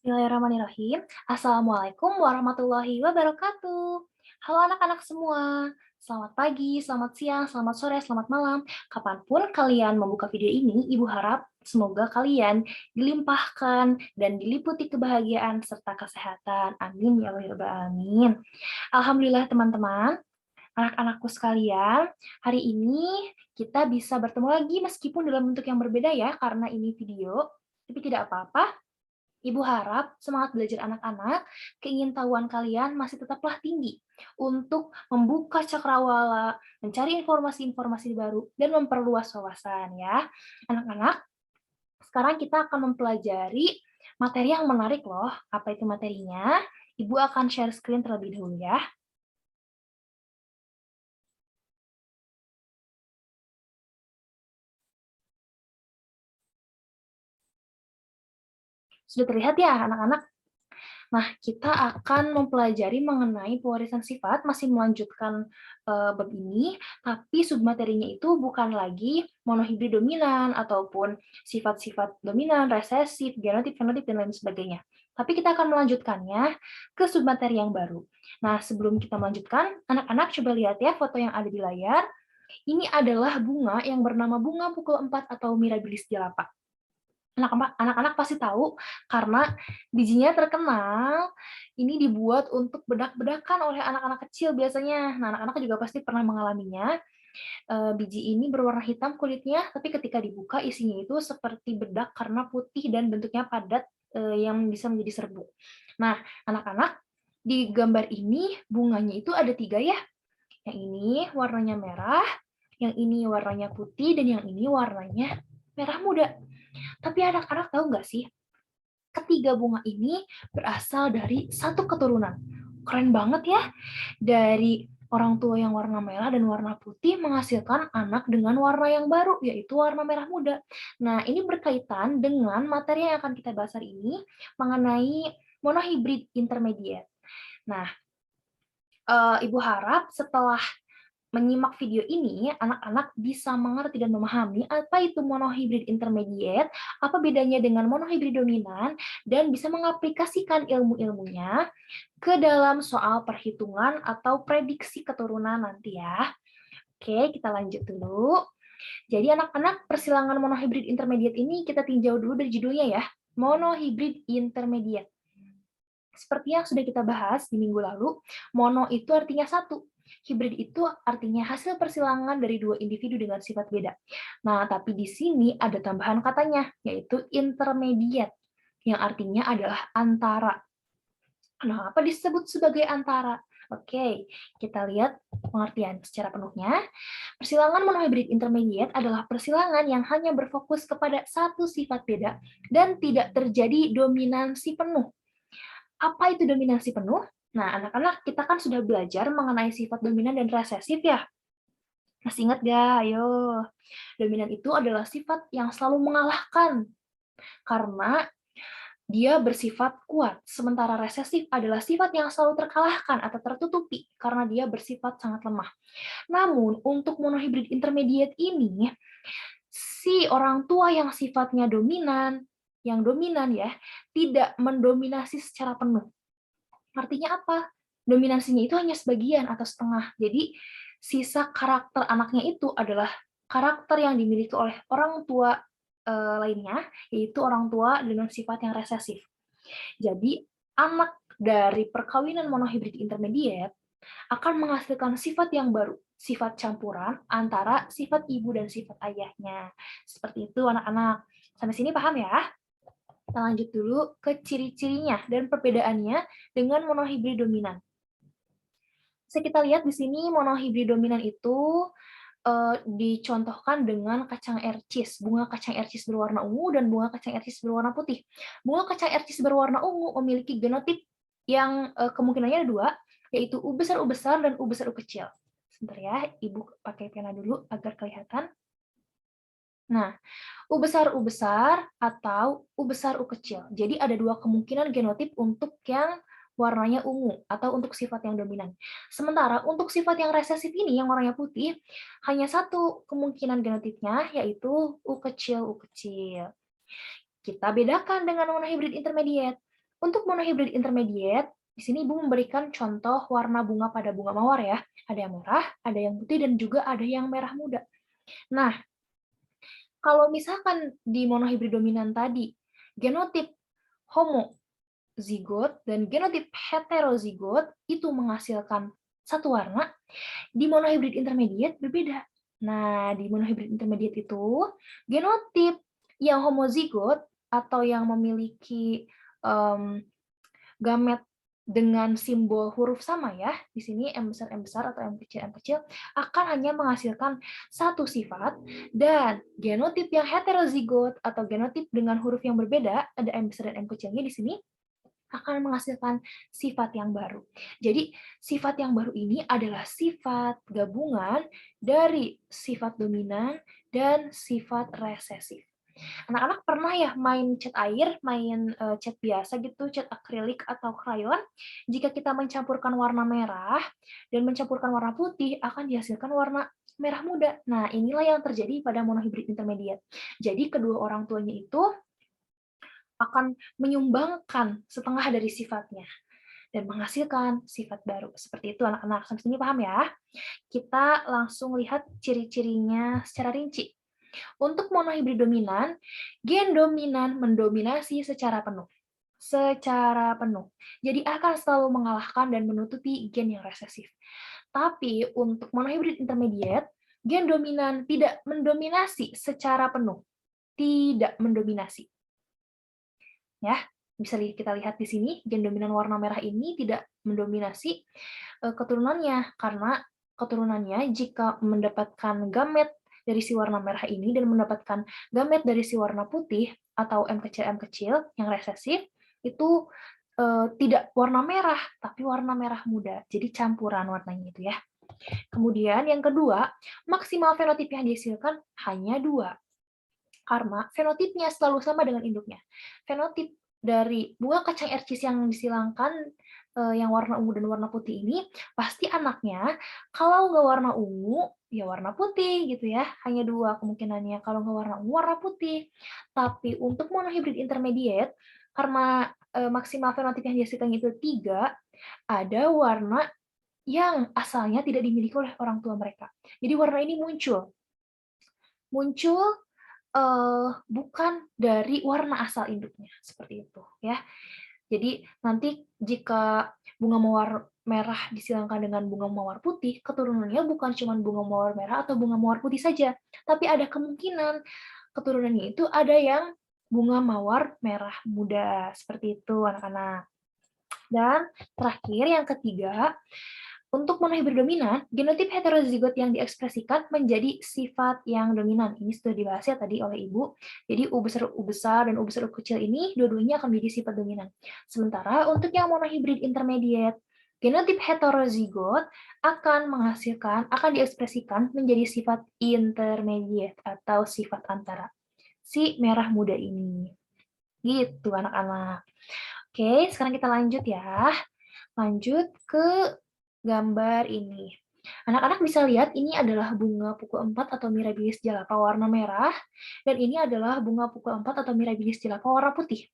Bismillahirrahmanirrahim. Assalamualaikum warahmatullahi wabarakatuh. Halo anak-anak semua. Selamat pagi, selamat siang, selamat sore, selamat malam. Kapanpun kalian membuka video ini, Ibu harap semoga kalian dilimpahkan dan diliputi kebahagiaan serta kesehatan. Amin ya Allah ya Rabbal alamin. Alhamdulillah teman-teman, anak-anakku sekalian, hari ini kita bisa bertemu lagi meskipun dalam bentuk yang berbeda ya, karena ini video. Tapi tidak apa-apa, Ibu harap semangat belajar anak-anak, keingintahuan kalian masih tetaplah tinggi untuk membuka cakrawala, mencari informasi-informasi baru, dan memperluas wawasan ya. Anak-anak, sekarang kita akan mempelajari materi yang menarik loh. Apa itu materinya? Ibu akan share screen terlebih dahulu ya. Sudah terlihat ya anak-anak? Nah, kita akan mempelajari mengenai pewarisan sifat, masih melanjutkan bab ini, tapi submaterinya itu bukan lagi monohibrid dominan ataupun sifat-sifat dominan, resesif, genotip, fenotip, dan lain sebagainya. Tapi kita akan melanjutkannya ke submateri yang baru. Nah, sebelum kita melanjutkan, anak-anak coba lihat ya foto yang ada di layar. Ini adalah bunga yang bernama bunga pukul 4 atau Mirabilis jalapa. Anak-anak pasti tahu karena bijinya terkenal, ini dibuat untuk bedak-bedakan oleh anak-anak kecil biasanya. Nah, anak-anak juga pasti pernah mengalaminya. Biji ini berwarna hitam kulitnya, tapi ketika dibuka isinya itu seperti bedak karena putih dan bentuknya padat, yang bisa menjadi serbuk. Nah, anak-anak, di gambar ini bunganya itu ada 3 ya. Yang ini warnanya merah, yang ini warnanya putih, dan yang ini warnanya merah muda. Tapi anak-anak tahu nggak sih, ketiga bunga ini berasal dari satu keturunan. Keren banget ya, dari orang tua yang warna merah dan warna putih menghasilkan anak dengan warna yang baru, yaitu warna merah muda. Nah, ini berkaitan dengan materi yang akan kita bahas hari ini, mengenai monohibrid intermediate. Nah, Ibu harap setelah menyimak video ini, anak-anak bisa mengerti dan memahami apa itu monohibrid intermediate, apa bedanya dengan monohibrid dominan, dan bisa mengaplikasikan ilmu-ilmunya ke dalam soal perhitungan atau prediksi keturunan nanti ya. Oke, kita lanjut dulu. Jadi anak-anak, persilangan monohibrid intermediate ini kita tinjau dulu dari judulnya ya. Monohibrid intermediate. Seperti yang sudah kita bahas di minggu lalu, mono itu artinya satu. Hibrid itu artinya hasil persilangan dari dua individu dengan sifat beda. Nah, tapi di sini ada tambahan katanya, yaitu intermediate, yang artinya adalah antara. Kenapa disebut sebagai antara? Oke, kita lihat pengertian secara penuhnya. Persilangan monohibrid intermediate adalah persilangan yang hanya berfokus kepada satu sifat beda dan tidak terjadi dominansi penuh. Apa itu dominansi penuh? Nah, anak-anak, kita kan sudah belajar mengenai sifat dominan dan resesif ya. Masih ingat gak? Ayo. Dominan itu adalah sifat yang selalu mengalahkan karena dia bersifat kuat, sementara resesif adalah sifat yang selalu terkalahkan atau tertutupi karena dia bersifat sangat lemah. Namun, untuk monohibrid intermediate ini, si orang tua yang sifatnya dominan, yang dominan ya, tidak mendominasi secara penuh. Artinya apa? Dominasinya itu hanya sebagian atau setengah. Jadi, sisa karakter anaknya itu adalah karakter yang dimiliki oleh orang tua lainnya, yaitu orang tua dengan sifat yang resesif. Jadi, anak dari perkawinan monohibrid intermediate akan menghasilkan sifat yang baru, sifat campuran antara sifat ibu dan sifat ayahnya. Seperti itu anak-anak. Sampai sini paham ya? Kita lanjut dulu ke ciri-cirinya dan perbedaannya dengan monohibrid dominan. Bisa kita lihat di sini monohibrid dominan itu dicontohkan dengan kacang ercis, bunga kacang ercis berwarna ungu dan bunga kacang ercis berwarna putih. Bunga kacang ercis berwarna ungu memiliki genotip yang kemungkinannya ada dua, yaitu U besar dan U besar U kecil. Sebentar ya, Ibu pakai pena dulu agar kelihatan. Nah, U besar atau U besar U kecil. Jadi ada dua kemungkinan genotip untuk yang warnanya ungu atau untuk sifat yang dominan. Sementara untuk sifat yang resesif ini yang warnanya putih hanya satu kemungkinan genotipnya, yaitu U kecil U kecil. Kita bedakan dengan monohibrid intermediate. Untuk monohibrid intermediate, di sini Ibu memberikan contoh warna bunga pada bunga mawar ya. Ada yang merah, ada yang putih, dan juga ada yang merah muda. Nah, kalau misalkan di monohibrid dominan tadi, genotip homozigot dan genotip heterozigot itu menghasilkan satu warna, di monohibrid intermediate berbeda. Nah, di monohibrid intermediate itu, genotip yang homozigot atau yang memiliki gamet dengan simbol huruf sama ya, di sini M besar atau M kecil akan hanya menghasilkan satu sifat, dan genotip yang heterozigot atau genotip dengan huruf yang berbeda, ada M besar dan M kecilnya di sini, akan menghasilkan sifat yang baru. Jadi, sifat yang baru ini adalah sifat gabungan dari sifat dominan dan sifat resesif. Anak-anak pernah ya main cat air, main cat biasa gitu, cat akrilik atau krayon. Jika kita mencampurkan warna merah dan mencampurkan warna putih, akan dihasilkan warna merah muda. Nah, inilah yang terjadi pada monohibrid intermediate. Jadi, kedua orang tuanya itu akan menyumbangkan setengah dari sifatnya dan menghasilkan sifat baru. Seperti itu anak-anak. Sampai sini paham ya? Kita langsung lihat ciri-cirinya secara rinci. Untuk monohibrid dominan, gen dominan mendominasi secara penuh. Secara penuh. Jadi akan selalu mengalahkan dan menutupi gen yang resesif. Tapi untuk monohibrid intermediate, gen dominan tidak mendominasi secara penuh. Tidak mendominasi. Ya, bisa kita lihat di sini, gen dominan warna merah ini tidak mendominasi keturunannya, karena keturunannya jika mendapatkan gamet dari si warna merah ini dan mendapatkan gamet dari si warna putih atau M kecil yang resesif, itu tidak warna merah, tapi warna merah muda. Jadi campuran warnanya itu ya. Kemudian yang kedua, maksimal fenotip yang dihasilkan hanya 2. Karena fenotipnya selalu sama dengan induknya. Fenotip dari bunga kacang ercis yang disilangkan yang warna ungu dan warna putih ini, pasti anaknya kalau nggak warna ungu, ya warna putih gitu ya. Hanya 2 kemungkinannya. Kalau nggak warna ungu, warna putih. Tapi untuk monohibrid intermediate, karena maksimal fenotip yang dihasilkan itu 3, ada warna yang asalnya tidak dimiliki oleh orang tua mereka. Jadi warna ini muncul bukan dari warna asal induknya, seperti itu ya. Jadi nanti jika bunga mawar merah disilangkan dengan bunga mawar putih, keturunannya bukan cuma bunga mawar merah atau bunga mawar putih saja, tapi ada kemungkinan keturunannya itu ada yang bunga mawar merah muda, seperti itu anak-anak. Dan terakhir yang ketiga, untuk monohibrid dominan, genotip heterozigot yang diekspresikan menjadi sifat yang dominan. Ini sudah dibahas ya tadi oleh Ibu. Jadi U besar dan U besar U kecil ini dua-duanya akan menjadi sifat dominan. Sementara untuk yang monohibrid intermediate, genotip heterozigot akan diekspresikan menjadi sifat intermediate atau sifat antara. Si merah muda ini. Gitu anak-anak. Oke, sekarang kita lanjut ya. Lanjut ke gambar ini. Anak-anak bisa lihat ini adalah bunga pukul 4 atau Mirabilis jalapa warna merah, dan ini adalah bunga pukul 4 atau Mirabilis jalapa warna putih.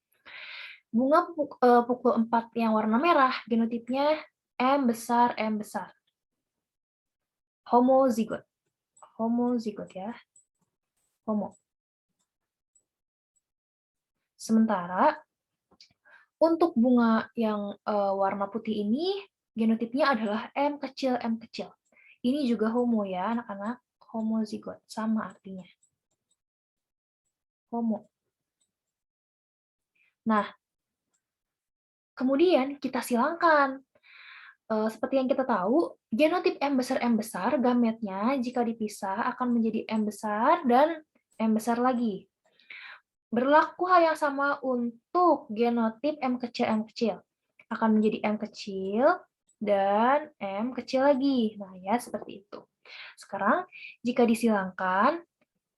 Bunga pukul 4 yang warna merah, genotipnya M besar, M besar. Homozigot. Homozigot ya. Homo. Sementara untuk bunga yang warna putih ini, genotipnya adalah M kecil, M kecil. Ini juga homo ya, anak-anak. Homozigot, sama artinya. Homo. Nah, kemudian kita silangkan. Seperti yang kita tahu, genotip M besar, gametnya jika dipisah akan menjadi M besar dan M besar lagi. Berlaku hal yang sama untuk genotip M kecil. Akan menjadi M kecil dan M kecil lagi. Nah, ya seperti itu. Sekarang, jika disilangkan,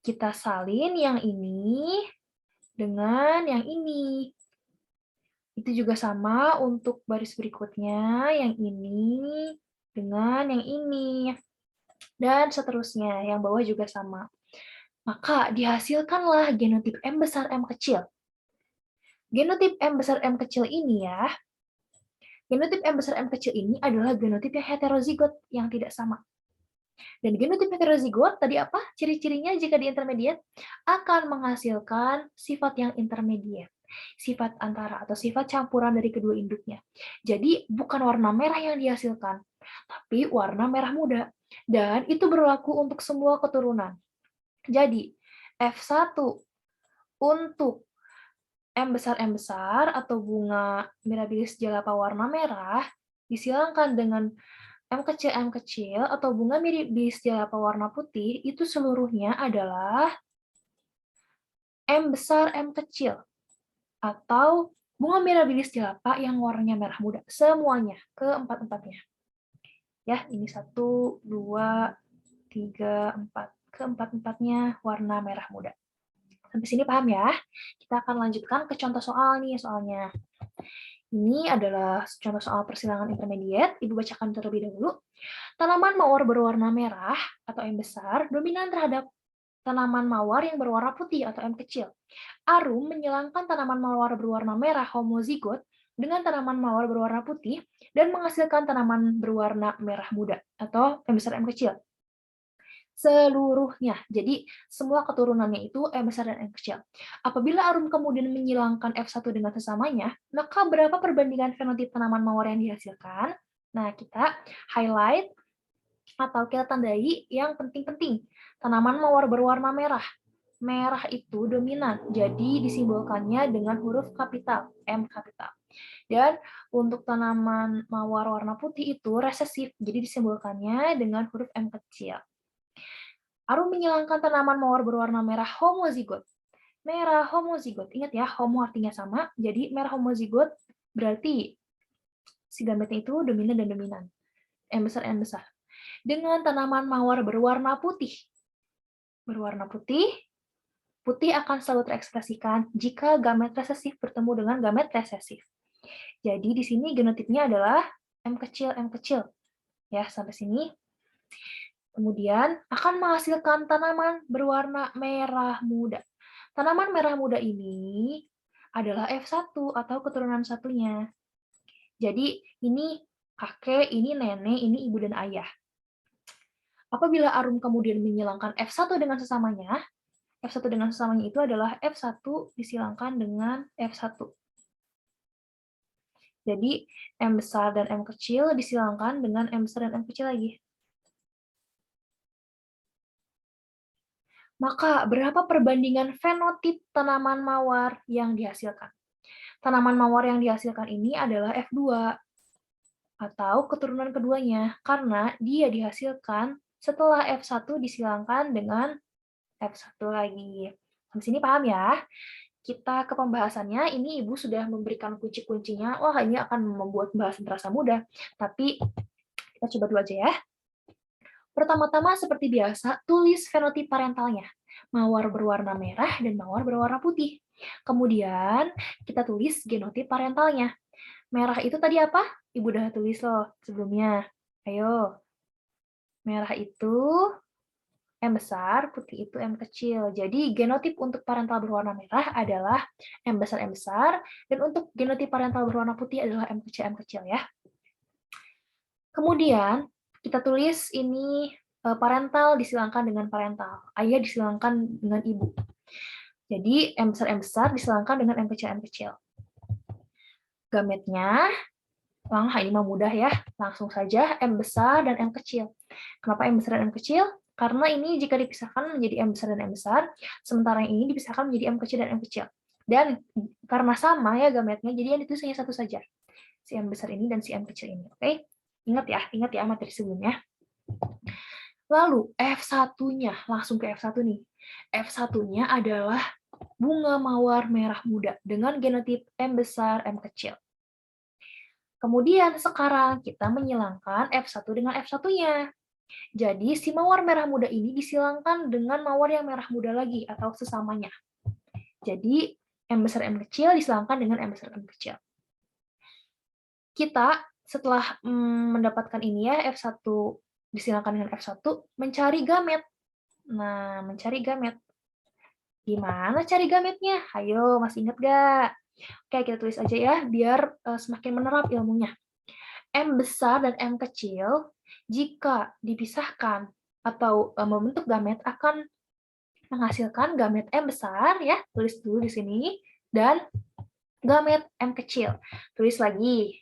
kita salin yang ini dengan yang ini. Itu juga sama untuk baris berikutnya, yang ini dengan yang ini. Dan seterusnya, yang bawah juga sama. Maka dihasilkanlah genotip M besar, M kecil. Genotip M besar M kecil ini ya, genotip M besar M kecil ini adalah genotip yang heterozigot, yang tidak sama. Dan genotip heterozigot tadi apa? Ciri-cirinya jika di intermediate akan menghasilkan sifat yang intermediate. Sifat antara atau sifat campuran dari kedua induknya. Jadi bukan warna merah yang dihasilkan, tapi warna merah muda. Dan itu berlaku untuk semua keturunan. Jadi F1 untuk M besar atau bunga Mirabilis jalapa warna merah disilangkan dengan M kecil atau bunga Mirabilis jalapa warna putih itu seluruhnya adalah M kecil atau bunga Mirabilis jalapa yang warnanya merah muda. Semuanya, keempat-empatnya. Ya, ini 1, 2, 3, 4. Keempat-empatnya warna merah muda. Sampai sini paham ya? Kita akan lanjutkan ke contoh soal nih soalnya. Ini adalah contoh soal persilangan intermediate. Ibu bacakan terlebih dahulu. Tanaman mawar berwarna merah atau M besar dominan terhadap tanaman mawar yang berwarna putih atau M kecil. Arum menyilangkan tanaman mawar berwarna merah homozigot dengan tanaman mawar berwarna putih dan menghasilkan tanaman berwarna merah muda atau M besar M kecil. Seluruhnya. Jadi semua keturunannya itu M besar dan M kecil. Apabila Arum kemudian menyilangkan F1 dengan sesamanya, maka berapa perbandingan fenotip tanaman mawar yang dihasilkan? Nah, kita highlight atau kita tandai yang penting-penting. Tanaman mawar berwarna merah. Merah itu dominan, jadi disimbolkannya dengan huruf kapital, M kapital. Dan untuk tanaman mawar warna putih itu resesif, jadi disimbolkannya dengan huruf M kecil. Arum menyilangkan tanaman mawar berwarna merah homozigot. Merah homozigot, ingat ya, homo artinya sama, jadi merah homozigot berarti si gametnya itu dominan dan dominan. M besar. Dengan tanaman mawar berwarna putih. Berwarna putih, putih akan selalu terekspresikan jika gamet resesif bertemu dengan gamet resesif. Jadi di sini genotipnya adalah M kecil. Ya, sampai sini. Kemudian akan menghasilkan tanaman berwarna merah muda. Tanaman merah muda ini adalah F1 atau keturunan satunya. Jadi ini kakek, ini nenek, ini ibu dan ayah. Apabila Arum kemudian menyilangkan F1 dengan sesamanya, F1 dengan sesamanya itu adalah F1 disilangkan dengan F1. Jadi M besar dan M kecil disilangkan dengan M besar dan M kecil lagi. Maka berapa perbandingan fenotip tanaman mawar yang dihasilkan? Tanaman mawar yang dihasilkan ini adalah F2 atau keturunan keduanya karena dia dihasilkan setelah F1 disilangkan dengan F1 lagi. Sampai sini paham ya? Kita ke pembahasannya, ini Ibu sudah memberikan kunci-kuncinya. Wah, ini akan membuat pembahasan terasa mudah. Tapi kita coba dulu aja ya. Pertama-tama seperti biasa, tulis fenotip parentalnya. Mawar berwarna merah dan mawar berwarna putih. Kemudian kita tulis genotip parentalnya. Merah itu tadi apa? Ibu udah tulis loh sebelumnya. Ayo. Merah itu M besar, putih itu M kecil. Jadi genotip untuk parental berwarna merah adalah M besar, dan untuk genotip parental berwarna putih adalah M kecil ya. Kemudian kita tulis ini parental disilangkan dengan parental, ayah disilangkan dengan ibu. Jadi M besar disilangkan dengan M kecil. Gametnya, ini mah mudah ya, langsung saja M besar dan M kecil. Kenapa M besar dan M kecil? Karena ini jika dipisahkan menjadi M besar dan M besar, sementara yang ini dipisahkan menjadi M kecil dan M kecil. Dan karena sama ya gametnya, jadi yang ditulis hanya satu saja. Si M besar ini dan si M kecil ini. Oke? Ingat ya materi sebelumnya. Lalu F1-nya, langsung ke F1 nih. F1-nya adalah bunga mawar merah muda dengan genotip M besar, M kecil. Kemudian sekarang kita menyilangkan F1 dengan F1-nya. Jadi si mawar merah muda ini disilangkan dengan mawar yang merah muda lagi atau sesamanya. Jadi M besar M kecil disilangkan dengan M besar M kecil. Kita setelah mendapatkan ini ya F1 disilangkan dengan F1 mencari gamet. Nah, mencari gamet. Gimana cari gametnya? Ayo, masih ingat gak? Oke, kita tulis aja ya, biar semakin menerap ilmunya. M besar dan M kecil, jika dipisahkan atau membentuk gamet akan menghasilkan gamet M besar, ya, tulis dulu di sini, dan gamet M kecil. Tulis lagi.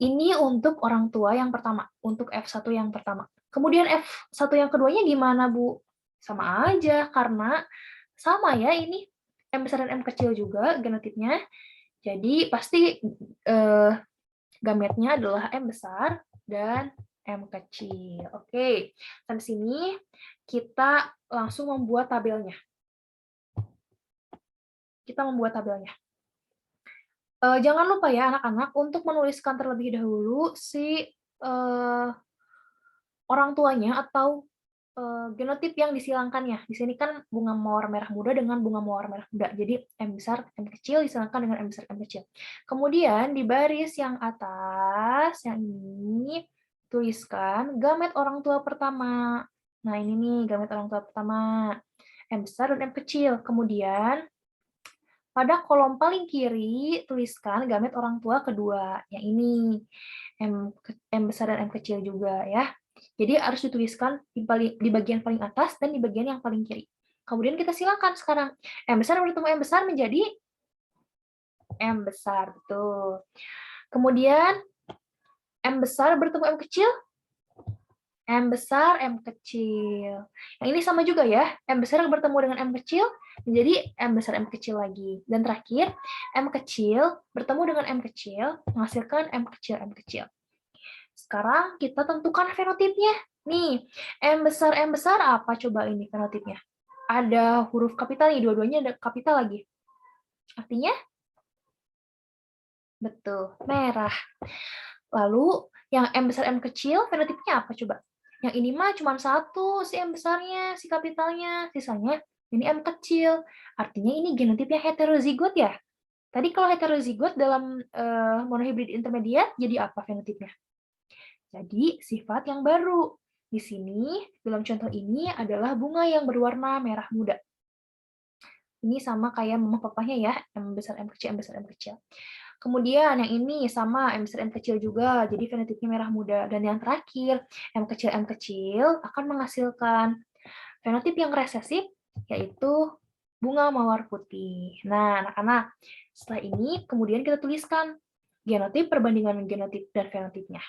Ini untuk orang tua yang pertama, untuk F1 yang pertama. Kemudian F1 yang keduanya gimana, Bu? Sama aja, karena sama ya ini, M besar dan M kecil juga genotipnya. Jadi pasti gametnya adalah M besar dan M kecil. Oke, sampai sini kita langsung membuat tabelnya. Kita membuat tabelnya. Jangan lupa ya anak-anak untuk menuliskan terlebih dahulu si orang tuanya atau genotip yang disilangkannya. Di sini kan bunga mawar merah muda dengan bunga mawar merah muda. Jadi M besar, M kecil disilangkan dengan M besar, M kecil. Kemudian di baris yang atas, yang ini, tuliskan gamet orang tua pertama. Nah ini nih gamet orang tua pertama. M besar dan M kecil. Kemudian pada kolom paling kiri, tuliskan gamet orang tua kedua. Yang ini, M besar dan M kecil juga ya. Jadi harus dituliskan di bagian paling atas dan di bagian yang paling kiri. Kemudian kita silakan sekarang. M besar bertemu M besar menjadi M besar, betul. Kemudian M besar bertemu M kecil, M besar, M kecil. Yang ini sama juga ya, M besar bertemu dengan M kecil, menjadi M besar, M kecil lagi. Dan terakhir, M kecil bertemu dengan M kecil, menghasilkan M kecil, M kecil. Sekarang kita tentukan fenotipnya. Nih, M besar apa coba ini fenotipnya? Ada huruf kapital nih, dua-duanya ada kapital lagi. Artinya? Betul, merah. Lalu, yang M besar, M kecil, fenotipnya apa coba? Yang ini mah cuma satu, si M besarnya, si kapitalnya. Sisanya ini M kecil. Artinya ini genotipnya heterozigot ya? Tadi kalau heterozigot dalam monohibrid intermediat, jadi apa fenotipnya? Jadi sifat yang baru. Di sini, dalam contoh ini adalah bunga yang berwarna merah muda. Ini sama kayak mama papanya ya, M besar, M kecil, M besar, M kecil. Kemudian yang ini sama M besar M kecil juga, jadi fenotipnya merah muda. Dan yang terakhir, M kecil akan menghasilkan fenotip yang resesif, yaitu bunga mawar putih. Nah, anak-anak, setelah ini kemudian kita tuliskan genotip, perbandingan genotip dan fenotipnya.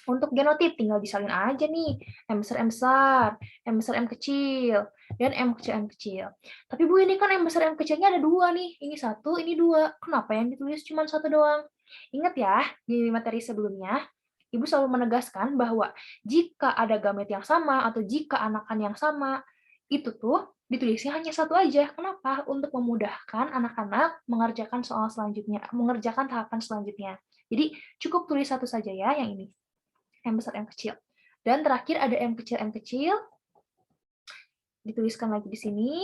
Untuk genotip tinggal disalin aja nih, M besar, M besar, M besar, M kecil, dan M kecil, M kecil. Tapi Bu, ini kan M besar, M kecilnya ada dua nih. Ini satu, ini dua. Kenapa yang ditulis cuma satu doang? Ingat ya, di materi sebelumnya, Ibu selalu menegaskan bahwa jika ada gamet yang sama atau jika anakan yang sama, itu tuh ditulisnya hanya satu aja. Kenapa? Untuk memudahkan anak-anak mengerjakan soal selanjutnya, mengerjakan tahapan selanjutnya. Jadi cukup tulis satu saja ya, yang ini. M besar, M kecil. Dan terakhir ada M kecil, dituliskan lagi di sini.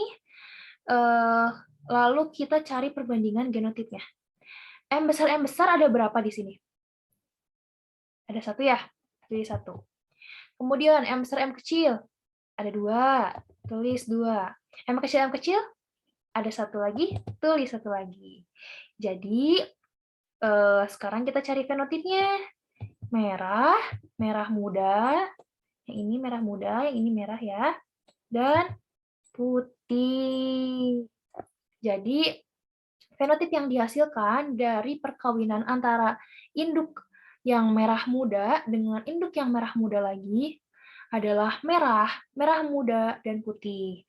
Lalu kita cari perbandingan genotipnya. M besar ada berapa di sini? Ada satu ya? Tulis satu. Kemudian M besar, M kecil. Ada dua. Tulis dua. M kecil, ada satu lagi. Tulis satu lagi. Jadi, sekarang kita cari fenotipnya. Merah, merah muda, yang ini merah muda, yang ini merah ya, dan putih. Jadi, fenotip yang dihasilkan dari perkawinan antara induk yang merah muda dengan induk yang merah muda lagi adalah merah, merah muda, dan putih.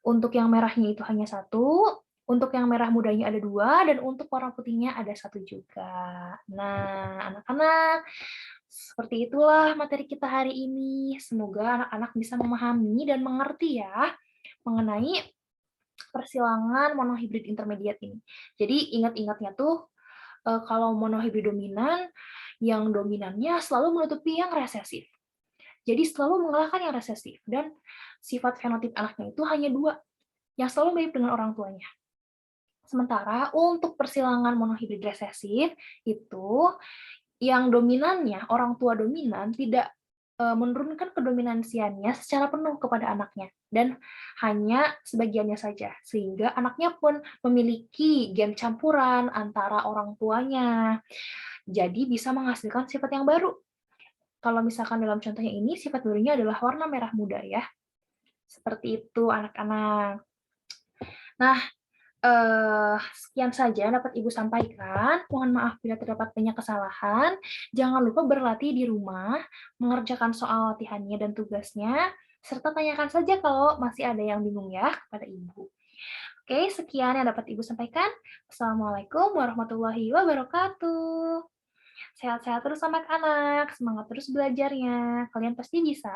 Untuk yang merahnya itu hanya satu, untuk yang merah mudanya ada dua, dan untuk warna putihnya ada satu juga. Nah, anak-anak, seperti itulah materi kita hari ini. Semoga anak-anak bisa memahami dan mengerti ya mengenai persilangan monohibrid intermediate ini. Jadi ingat-ingatnya tuh kalau monohibrid dominan, yang dominannya selalu menutupi yang resesif. Jadi selalu mengalahkan yang resesif. Dan sifat fenotip anaknya itu hanya dua, yang selalu mirip dengan orang tuanya. Sementara untuk persilangan monohibrid resesif, itu yang dominannya, orang tua dominan, tidak menurunkan kedominansiannya secara penuh kepada anaknya dan hanya sebagiannya saja, sehingga anaknya pun memiliki gen campuran antara orang tuanya. Jadi bisa menghasilkan sifat yang baru. Kalau misalkan dalam contohnya ini, sifat barunya adalah warna merah muda ya. Seperti itu anak-anak. Nah, sekian saja yang dapat Ibu sampaikan. Mohon maaf bila terdapat banyak kesalahan. Jangan lupa berlatih di rumah, mengerjakan soal latihannya dan tugasnya, serta tanyakan saja kalau masih ada yang bingung ya kepada Ibu. Oke, sekian yang dapat Ibu sampaikan. Assalamualaikum warahmatullahi wabarakatuh. Sehat-sehat terus anak-anak, semangat terus belajarnya. Kalian pasti bisa.